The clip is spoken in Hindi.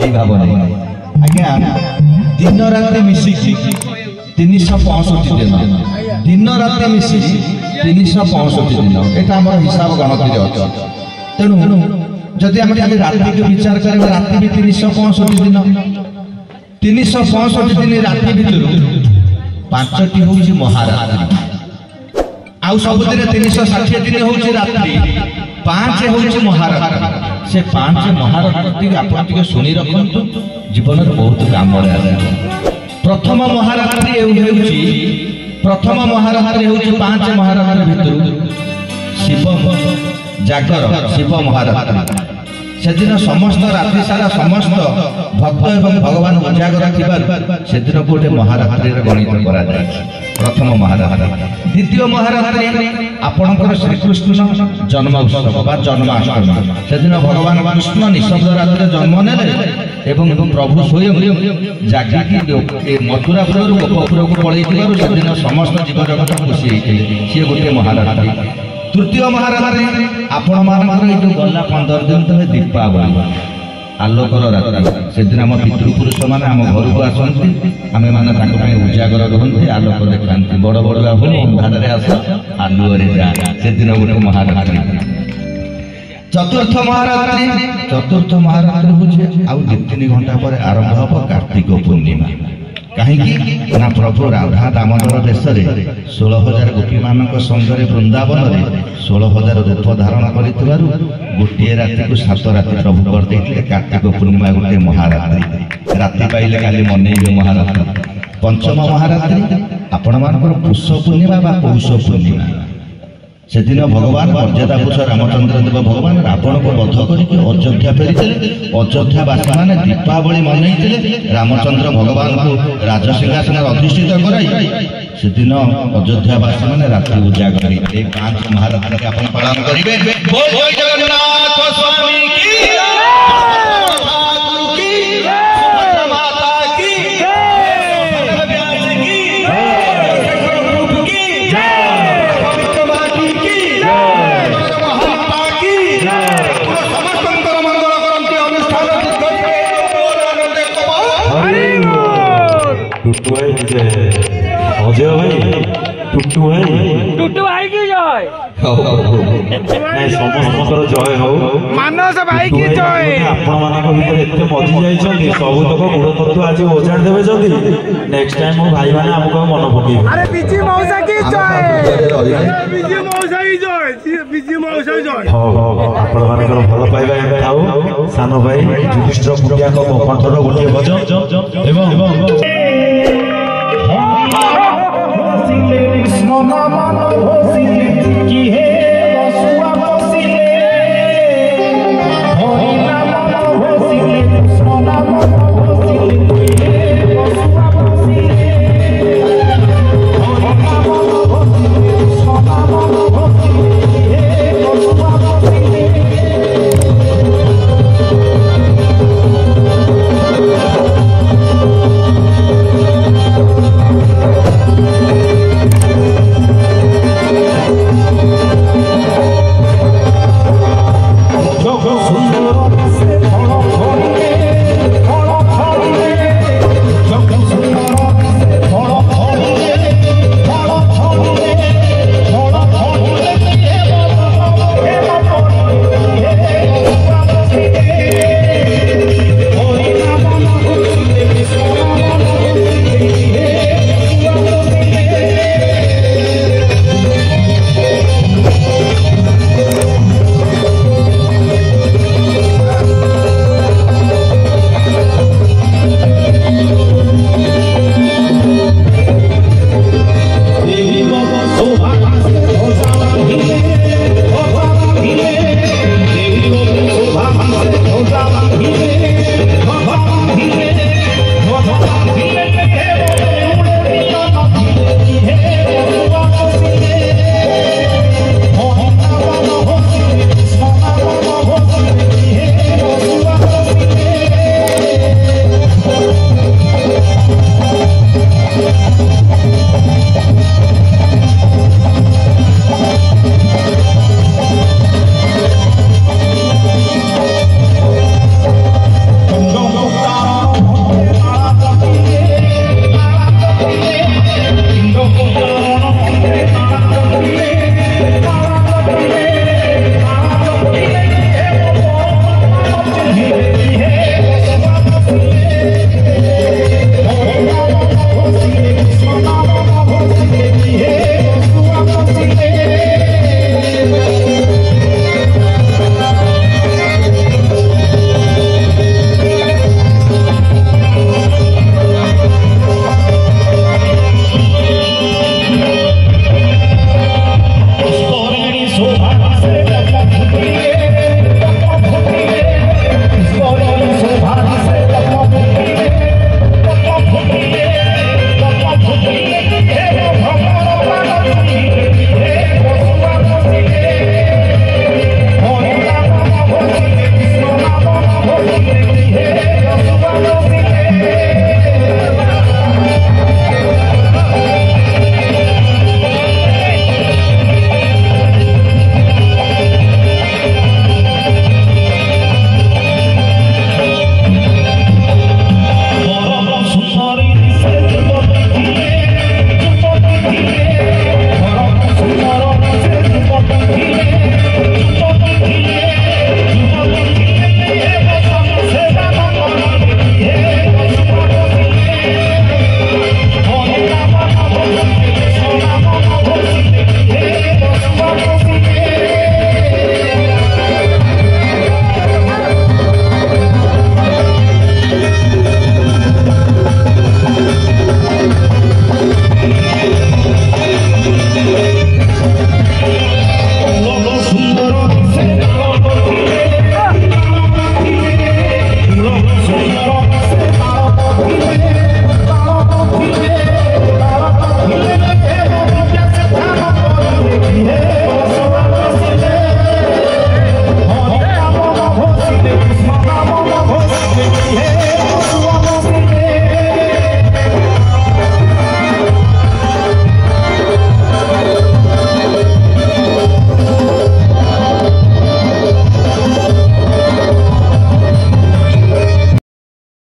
এই ভাবনা আজ্ঞা दिन राति मिसिकी 365 दिन दिन राति मिसिकी 365 दिन एटा हमर हिसाब गणति रे अछि तेनु जदि हम खाली राति के विचार करबा राति भी 365 दिन 365 दिन राति भितर पांचटी होउची महारात्रि आउ सब दिन 360 दिन होउची रात्रि पांच होउची महारात्रि से पांच महारात्रि आपण टिके सुनी रखंतु जीवन में बहुत काम आसे प्रथम महारात्रि हेउची प्रथम महारात्रि हेउची पांच महारात्रि भितर शिव जागर शिव महारात्रि सेदिन समस्त रात्रि सारा समस्त भक्त एवं भगवान उजागर थिबार सेदिन गोटे महारात्रि रे गणित करा जाय प्रथम महारात्रि द्वितीय महारात्रि आपणकर श्री कृष्ण जन्म उत्सव बा जन्माष्टमी सेदिन भगवान कृष्ण निशब्द रात्रि जन्म नेले एवं प्रभु स्वयं जागी मथुरापुर गोपपुर को पड़े सेदिन समस्त जीव जगत खुशी होते सी गोटे महारात्रि तृतीय महारात्रि आपण मानकर जो गला 15 दिन तले दीपावली आलोकर रात्रि से दिन आम पितृपुरुष मैंने आम घर को आसती आम मैंने उजागर रुहति आलोक देखा बड़ बड़ बाबू अंधारे आस आलुअरे जा से दिन गोटे महारात्रि चतुर्थ महारात्रि हूँ आउ 2-3 घंटा पर आरंभ हम कार्तिक पूर्णिमा कहीं ना प्रभु राधा दामोदर देश में 16,000 गोपी मान संगे वृंदावन में 16,000 रूप धारण कर गोटे राति को 7 राति प्रभु करदे कार्तिक पूर्णिमा गोटे महारात्रि राति पाइले खाली मनइबे महारात्रि पंचम महारात्रि आपण मानकर पुष पूर्णिमा बा पौष पूर्णिमा से दिन भगवान मर्यादा पुरुष रामचंद्र देव भगवान रावण को बध करके अयोध्या फेरी अयोध्यावासी मैंने दीपावली मनई रामचंद्र भगवान को राजसिंहासन अधिष्ठित कराई से दिन अयोध्यावासी मैंने रात्रि उजागर 5 महारात्रि आप पालन करेंगे। अजय भाई टुटू भाई की जय समस्त जय हो मानस भाई की जय आपण मान भीतर एते मजी जाइछन सब तक गुड़ तत्व आज ओजाड़ देबे जदी नेक्स्ट टाइम मो भाई माने हमको मन पकी अरे बीजी मौसा की जय बीजी मौसा की जय बीजी मौसा की जय हो आपण मानकर भल पाइबा एम थाउ सानो भाई युधिष्ठिर पुटिया को कंठर गोटे भजन एवं कृष्ण नाम घोषिले कि हे बसुआ बसिले हरि नाम घोषिले कृष्ण नाम घोषिले कि हे बसुआ बसिले हरि नाम घोषिले कृष्ण नाम घोषिले कि हे बसुआ बसिले ଜୟ